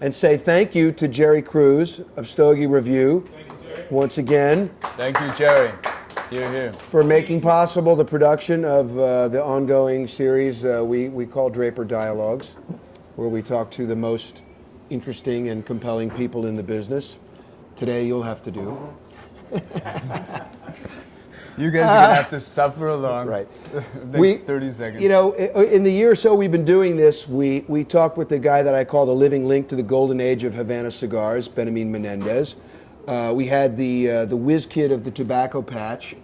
and say thank you to Jerry Cruz of Stogie Review. Thank you, Jerry. Once again. Thank you, Jerry. Here. For making possible the production of the ongoing series we call Draper Dialogues, where we talk to the most interesting and compelling people in the business. Today you'll have to do. You guys are going to have to suffer along. Right. The next 30 seconds. You know, in the year or so we've been doing this, we talked with the guy that I call the living link to the golden age of Havana cigars, Benjamin Menendez. We had the whiz kid of the tobacco patch,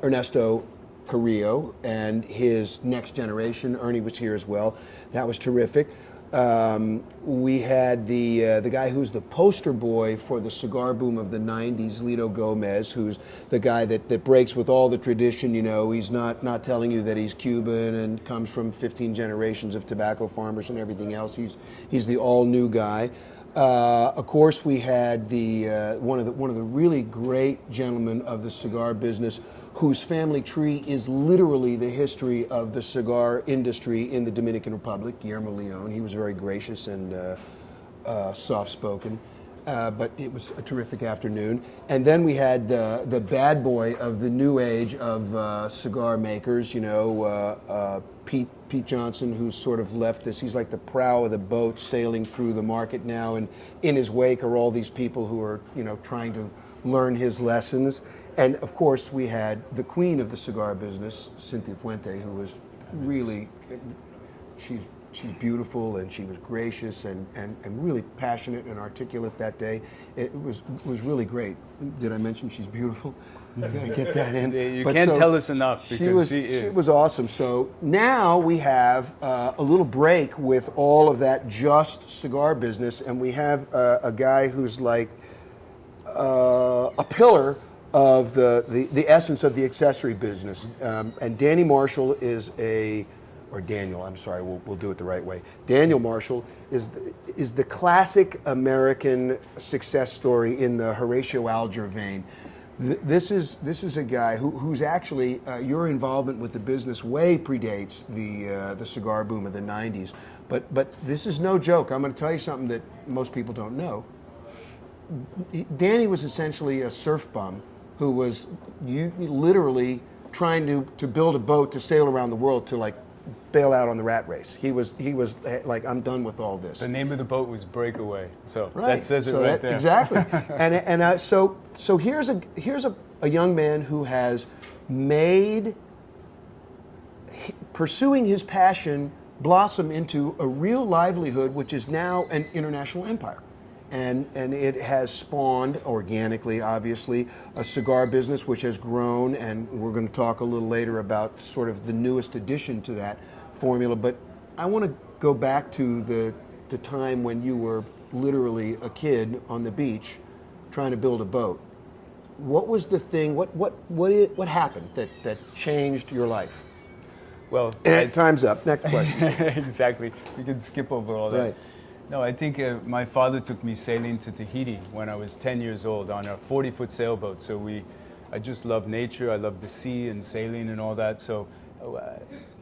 Ernesto Carrillo, and his next generation. Ernie was here as well. That was terrific. We had the guy who's the poster boy for the cigar boom of the 90s, Lito Gomez, who's the guy that breaks with all the tradition. You know, he's not telling you that he's Cuban and comes from 15 generations of tobacco farmers and everything else. He's the all-new guy. Of course, we had one of the really great gentlemen of the cigar business, whose family tree is literally the history of the cigar industry in the Dominican Republic, Guillermo Leon. He was very gracious and soft-spoken, but it was a terrific afternoon. And then we had the bad boy of the new age of cigar makers, you know, Pete Johnson, who's sort of left this. He's like the prow of the boat sailing through the market now, and in his wake are all these people who are, you know, trying to learn his lessons. And of course, we had the queen of the cigar business, Cynthia Fuente, who was really, she's beautiful, and she was gracious and really passionate and articulate that day. It was really great. Did I mention she's beautiful? I gotta get that in. You can't tell us enough, because she was awesome. So now we have a little break with all of that just cigar business, and we have a guy who's like a pillar of the essence of the accessory business. And Danny Marshall is Daniel, I'm sorry, we'll do it the right way. Daniel Marshall is the classic American success story in the Horatio Alger vein. This is a guy who's actually, your involvement with the business way predates the cigar boom of the 90s. But this is no joke. I'm going to tell you something that most people don't know. Danny was essentially a surf bum who was literally trying to build a boat to sail around the world to like bail out on the rat race. He was like, I'm done with all this. The name of the boat was Breakaway, so right. That says it right there. Exactly. So here's a young man who has made pursuing his passion blossom into a real livelihood, which is now an international empire. And it has spawned, organically, obviously, a cigar business which has grown, and we're going to talk a little later about sort of the newest addition to that formula. But I want to go back to the time when you were literally a kid on the beach trying to build a boat. What was the thing, what happened that changed your life? Well, time's up. Next question. Exactly. We can skip over all that. Right. No, I think my father took me sailing to Tahiti when I was 10 years old on a 40-foot sailboat. So I just love nature. I love the sea and sailing and all that. So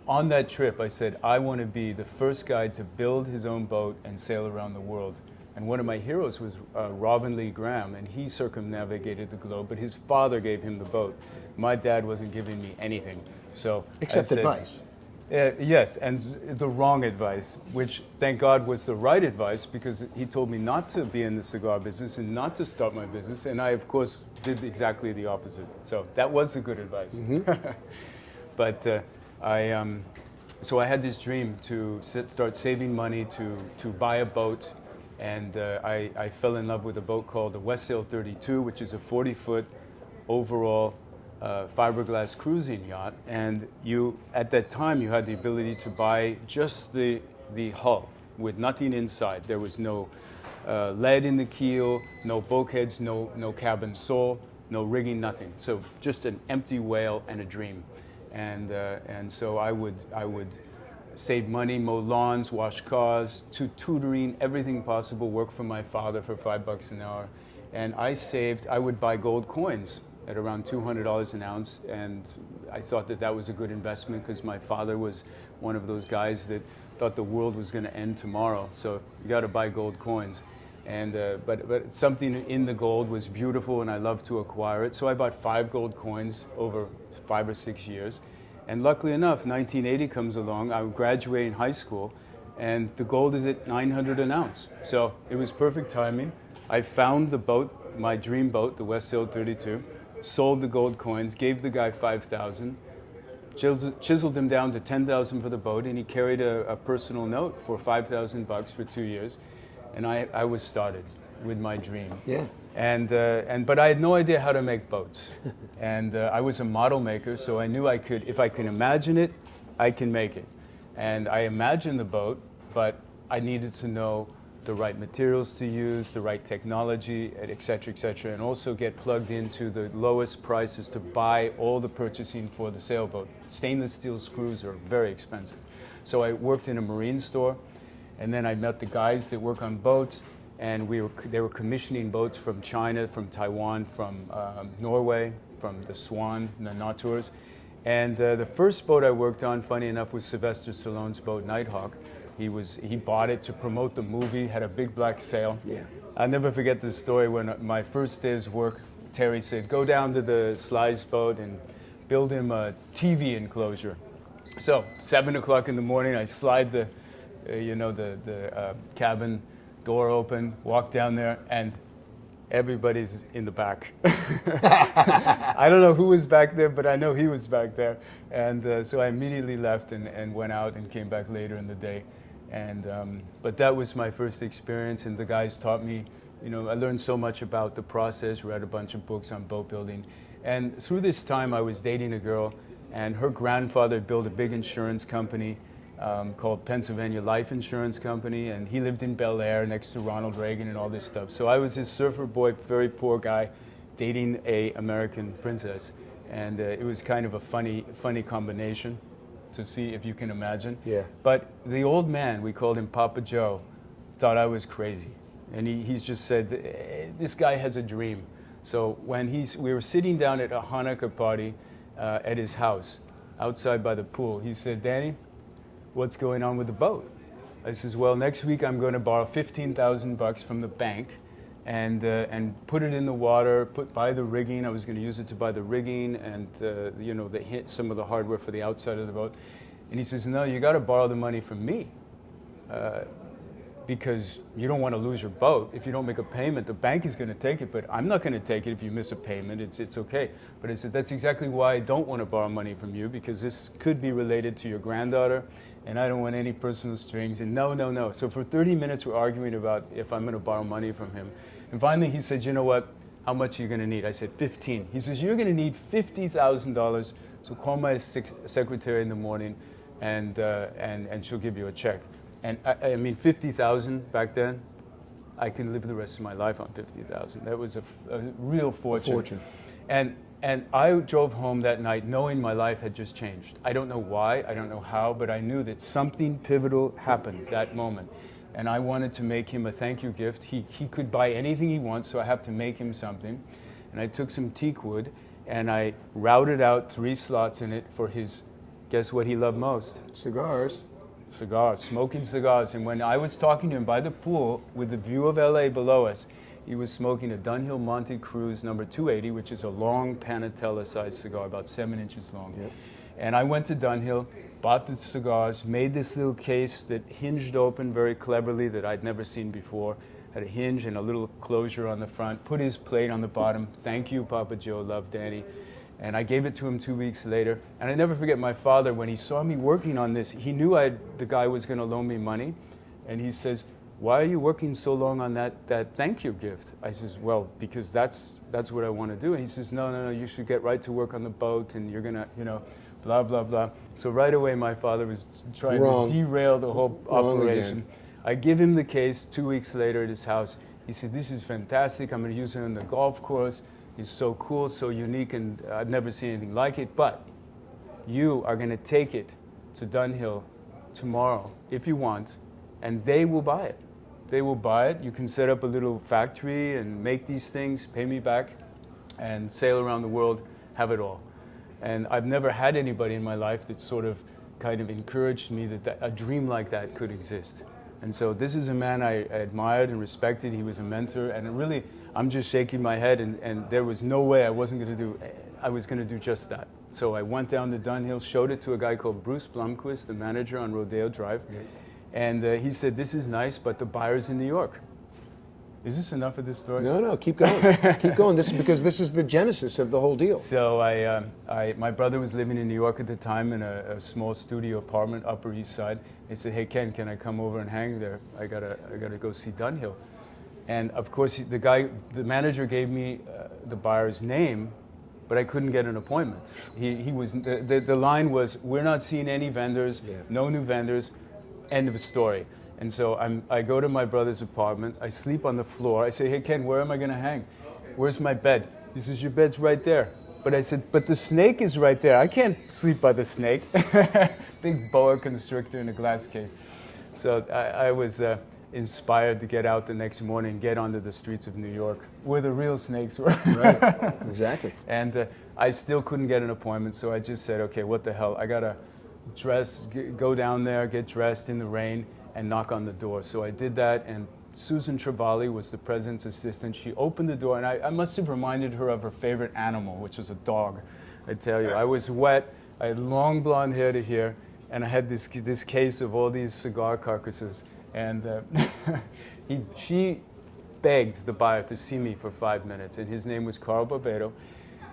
on that trip, I said, I want to be the first guy to build his own boat and sail around the world. And one of my heroes was Robin Lee Graham, and he circumnavigated the globe, but his father gave him the boat. My dad wasn't giving me anything. So except advice. Yes, and the wrong advice, which thank God was the right advice, because he told me not to be in the cigar business and not to start my business, and I, of course, did exactly the opposite. So that was the good advice. Mm-hmm. But so I had this dream to start saving money to buy a boat, and I fell in love with a boat called the Westsail 32, which is a 40-foot overall fiberglass cruising yacht, and at that time you had the ability to buy just the hull with nothing inside. There was no lead in the keel, no bulkheads, no cabin sole, no rigging, nothing. So just an empty whale and a dream. And so I would save money, mow lawns, wash cars, tutoring, everything possible, work for my father for $5 an hour. And I would buy gold coins at around $200 an ounce, and I thought that that was a good investment because my father was one of those guys that thought the world was going to end tomorrow. So you got to buy gold coins. And but something in the gold was beautiful, and I loved to acquire it. So I bought 5 gold coins over 5 or 6 years. And luckily enough, 1980 comes along. I graduated high school, and the gold is at 900 an ounce. So it was perfect timing. I found the boat, my dream boat, the West Sail 32, sold the gold coins, gave the guy 5,000, chiseled him down to 10,000 for the boat, and he carried a personal note for 5,000 bucks for 2 years. And I was started with my dream. Yeah. But I had no idea how to make boats. And I was a model maker, so I knew I could, if I can imagine it, I can make it. And I imagined the boat, but I needed to know the right materials to use, the right technology, et cetera, and also get plugged into the lowest prices to buy all the purchasing for the sailboat. Stainless steel screws are very expensive. So I worked in a marine store, and then I met the guys that work on boats, and they were commissioning boats from China, from Taiwan, from Norway, from the Swan, the Nauturs. And the first boat I worked on, funny enough, was Sylvester Stallone's boat, Nighthawk. He bought it to promote the movie, had a big black sail. Yeah. I'll never forget this story when my first day's work, Terry said, go down to the Sly's boat and build him a TV enclosure. So 7 o'clock in the morning, I slide the cabin door open, walk down there, and everybody's in the back. I don't know who was back there, but I know he was back there. And so I immediately left and went out and came back later in the day. But that was my first experience, and the guys taught me, I learned so much about the process, read a bunch of books on boat building. And through this time, I was dating a girl, and her grandfather built a big insurance company called Pennsylvania Life Insurance Company, and he lived in Bel Air next to Ronald Reagan and all this stuff. So I was this surfer boy, very poor guy, dating a American princess, and it was kind of a funny combination to see if you can imagine. Yeah. But the old man, we called him Papa Joe, thought I was crazy, and he's just said, this guy has a dream. So when we were sitting down at a Hanukkah party at his house, outside by the pool, he said, Danny, what's going on with the boat? I says, well, next week I'm going to borrow 15,000 bucks from the bank and put it in the water, buy the rigging. I was going to use it to buy the rigging and some of the hardware for the outside of the boat. And he says, no, you got to borrow the money from me because you don't want to lose your boat. If you don't make a payment, the bank is going to take it, but I'm not going to take it if you miss a payment. It's okay. But I said, that's exactly why I don't want to borrow money from you, because this could be related to your granddaughter, and I don't want any personal strings. And no. So for 30 minutes, we're arguing about if I'm going to borrow money from him. And finally, he said, you know what? How much are you going to need? I said, 15. He says, you're going to need $50,000. So call my secretary in the morning, and she'll give you a check. And I mean, 50,000 back then, I can live the rest of my life on 50,000. That was a real fortune. A fortune. And I drove home that night knowing my life had just changed. I don't know why, I don't know how, but I knew that something pivotal happened that moment. And I wanted to make him a thank you gift. He could buy anything he wants, so I have to make him something. And I took some teak wood and I routed out 3 slots in it for his, guess what he loved most? Cigars. Cigars, smoking cigars. And when I was talking to him by the pool with the view of LA below us, he was smoking a Dunhill Monte Cruz number 280, which is a long Panatella-sized cigar, about 7 inches long. Yep. And I went to Dunhill, bought the cigars, made this little case that hinged open very cleverly that I'd never seen before, had a hinge and a little closure on the front, put his plate on the bottom, thank you, Papa Joe, love Danny. And I gave it to him 2 weeks later. And I never forget my father, when he saw me working on this, he knew the guy was going to loan me money. And he says, why are you working so long on that thank you gift? I says, well, because that's what I want to do. And he says, no, you should get right to work on the boat, and you're going to, blah, blah, blah. So right away, my father was trying to derail the whole operation. I give him the case 2 weeks later at his house. He said, this is fantastic. I'm going to use it on the golf course. It's so cool, so unique, and I've never seen anything like it. But you are going to take it to Dunhill tomorrow, if you want, and they will buy it. They will buy it. You can set up a little factory and make these things, pay me back. and sail around the world, have it all. And I've never had anybody in my life that sort of kind of encouraged me that a dream like that could exist. And so this is a man I admired and respected. He was a mentor, and really, I'm just shaking my head, and there was no way I was going to do just that. So I went down to Dunhill, showed it to a guy called Bruce Blomquist, the manager on Rodeo Drive, and he said, "This is nice, but the buyer's in New York." Is this enough of this story? No, keep going. Keep going. This is because this is the genesis of the whole deal. So my brother was living in New York at the time in a small studio apartment, Upper East Side. He said, "Hey Ken, can I come over and hang there? I gotta go see Dunhill." And of course, the manager gave me the buyer's name, but I couldn't get an appointment. The line was, "We're not seeing any vendors, no new vendors," end of story. And so I go to my brother's apartment. I sleep on the floor. I say, "Hey Ken, where am I going to hang? Where's my bed?" He says, "Your bed's right there." But I said, "But the snake is right there. I can't sleep by the snake." Big boa constrictor in a glass case. So I was inspired to get out the next morning and get onto the streets of New York, where the real snakes were. Right, exactly. And I still couldn't get an appointment, so I just said, "Okay, what the hell? I got to go down there, get dressed in the rain, and knock on the door." So I did that, and Susan Travali was the president's assistant. She opened the door, and I must have reminded her of her favorite animal, which was a dog. I tell you, I was wet, I had long blonde hair to here, and I had this case of all these cigar carcasses. And she begged the buyer to see me for 5 minutes, and his name was Carl Barbero.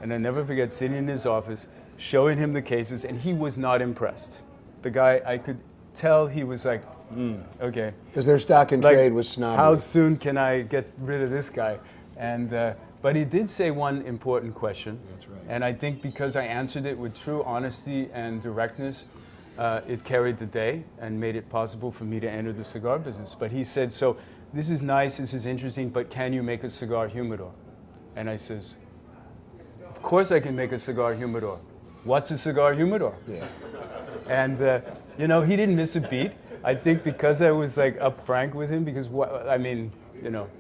And I never forget sitting in his office, showing him the cases, and he was not impressed. The guy, I could tell he was like, okay. Because their stock in trade was snobby. How soon can I get rid of this guy? And but he did say one important question. That's right. And I think because I answered it with true honesty and directness, it carried the day and made it possible for me to enter the cigar business. But he said, "So this is nice, this is interesting, but can you make a cigar humidor?" And I says, "Of course I can make a cigar humidor. What's a cigar humidor?" Yeah. And he didn't miss a beat. I think because I was like upfrank with him, because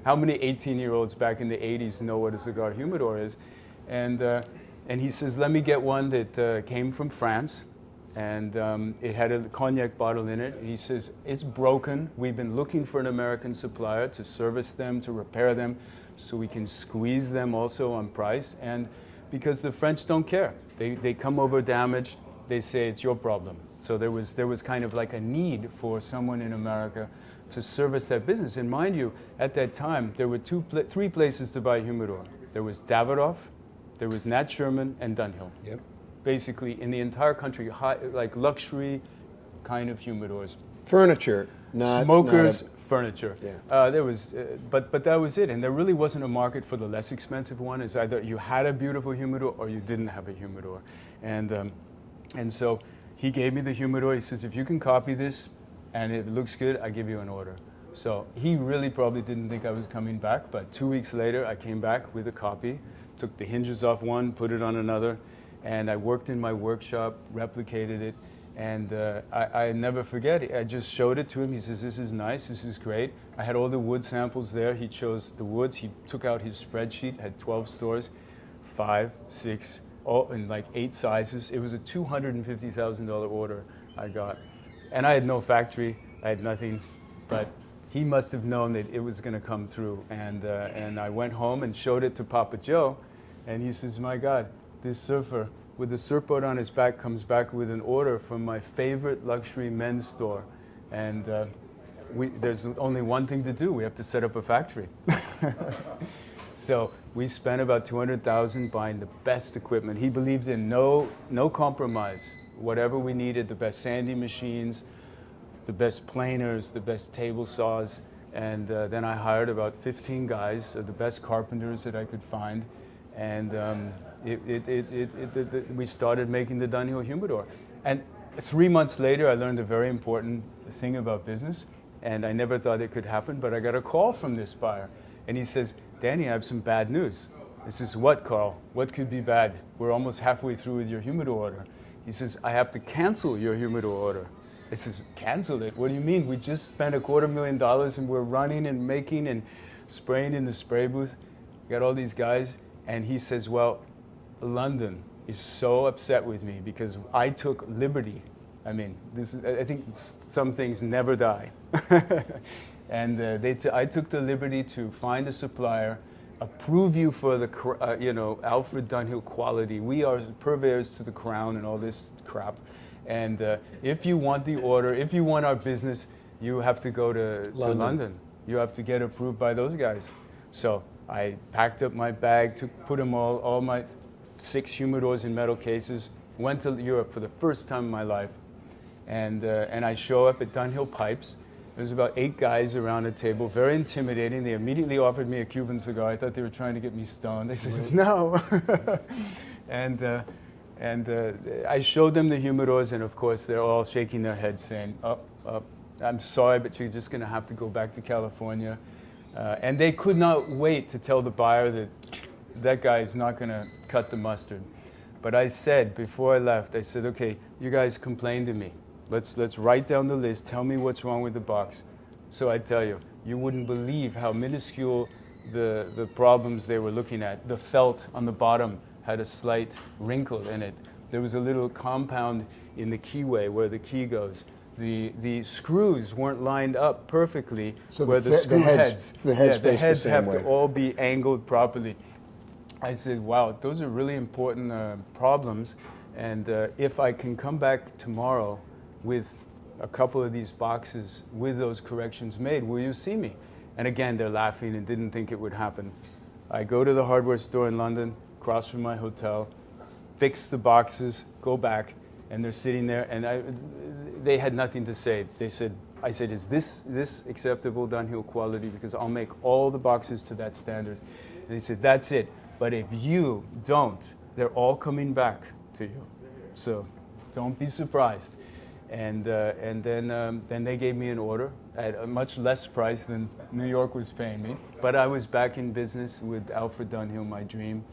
how many 18-year-olds back in the 80s know what a cigar humidor is? And he says, "Let me get one that came from France, and it had a cognac bottle in it." He says, "It's broken. We've been looking for an American supplier to service them, to repair them, so we can squeeze them also on price. And because the French don't care. They come over damaged. They say it's your problem." So there was kind of like a need for someone in America to service that business. And mind you, at that time, there were three places to buy humidor. There was Davidoff, there was Nat Sherman, and Dunhill. Yep. Basically, in the entire country, like luxury kind of humidors. Furniture, not smokers, furniture. Yeah. There was, but that was it. And there really wasn't a market for the less expensive one. It's either you had a beautiful humidor or you didn't have a humidor. And so he gave me the humidor. He says, "If you can copy this and it looks good, I give you an order." So he really probably didn't think I was coming back, but 2 weeks later I came back with a copy, took the hinges off one, put it on another, and I worked in my workshop, replicated it, and I never forget it. I just showed it to him. He says, "This is nice, this is great." I had all the wood samples there. He chose the woods. He took out his spreadsheet, had 12 stores, 5, 6, all in like 8 sizes. It was a $250,000 order I got. And I had no factory, I had nothing, but he must have known that it was going to come through. And I went home and showed it to Papa Joe, and he says, "My God, this surfer with a surfboard on his back comes back with an order from my favorite luxury men's store. And there's only one thing to do. We have to set up a factory." So we spent about $200,000 buying the best equipment. He believed in no compromise. Whatever we needed, the best sanding machines, the best planers, the best table saws. And then I hired about 15 guys, the best carpenters that I could find. And we started making the Dunhill humidor. And 3 months later, I learned a very important thing about business. And I never thought it could happen, but I got a call from this buyer. And he says, "Danny, I have some bad news." I says, "What, Carl? What could be bad? We're almost halfway through with your humidor order." He says, "I have to cancel your humidor order." I says, "Cancel it? What do you mean? We just spent $250,000 and we're running and making and spraying in the spray booth. Got all these guys." And he says, well, London is so upset with me because I took liberty. I mean, I think some things never die. And I took the liberty to find a supplier, approve you for the, Alfred Dunhill quality. We are purveyors to the crown and all this crap. And if you want the order, if you want our business, you have to go to London. You have to get approved by those guys. So I packed up my bag, put them all my 6 humidors in metal cases, went to Europe for the first time in my life. And I show up at Dunhill Pipes. There's about 8 guys around a table, very intimidating. They immediately offered me a Cuban cigar. I thought they were trying to get me stoned. They said, no. and I showed them the humidors, and of course, they're all shaking their heads saying, I'm sorry, but you're just going to have to go back to California. And they could not wait to tell the buyer that guy is not going to cut the mustard. But I said, before I left, I said, okay, you guys complain to me. Let's write down the list. Tell me what's wrong with the box. So I tell you, you wouldn't believe how minuscule the problems they were looking at. The felt on the bottom had a slight wrinkle in it. There was a little compound in the keyway where the key goes. The screws weren't lined up perfectly, so where the screw heads have to all be angled properly. I said, wow, those are really important problems. And if I can come back tomorrow with a couple of these boxes with those corrections made, will you see me? And again, they're laughing and didn't think it would happen. I go to the hardware store in London, across from my hotel, fix the boxes, go back, and they're sitting there, and they had nothing to say. I said, is this acceptable Dunhill quality? Because I'll make all the boxes to that standard. And they said, that's it. But if you don't, they're all coming back to you. So don't be surprised. And then they gave me an order at a much less price than New York was paying me. But I was back in business with Alfred Dunhill, my dream.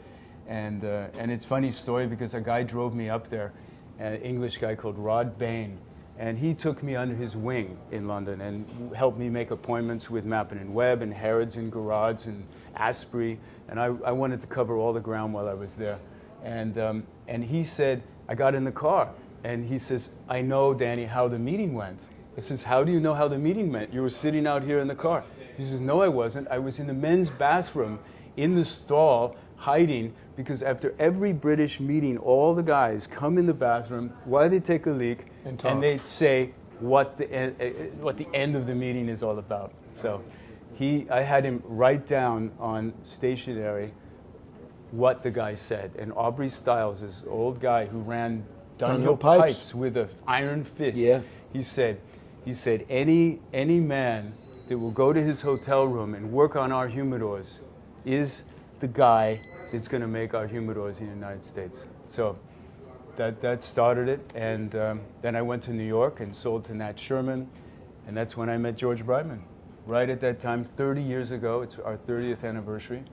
And it's a funny story because a guy drove me up there, an English guy called Rod Bain. And he took me under his wing in London and helped me make appointments with Mappin & Webb and Harrods and Garage and Asprey. And I wanted to cover all the ground while I was there. And he said, I got in the car. And he says, I know, Danny, how the meeting went. I says, how do you know how the meeting went? You were sitting out here in the car. He says, no, I wasn't. I was in the men's bathroom in the stall hiding because after every British meeting, all the guys come in the bathroom while they take a leak and they say what the end of the meeting is all about. So I had him write down on stationery what the guy said. And Aubrey Stiles, this old guy who ran Dunhill pipes with an iron fist. Yeah. He said, any man that will go to his hotel room and work on our humidors is the guy that's going to make our humidors in the United States. So that started it, and then I went to New York and sold to Nat Sherman, and that's when I met George Brightman. Right at that time, 30 years ago, it's our 30th anniversary.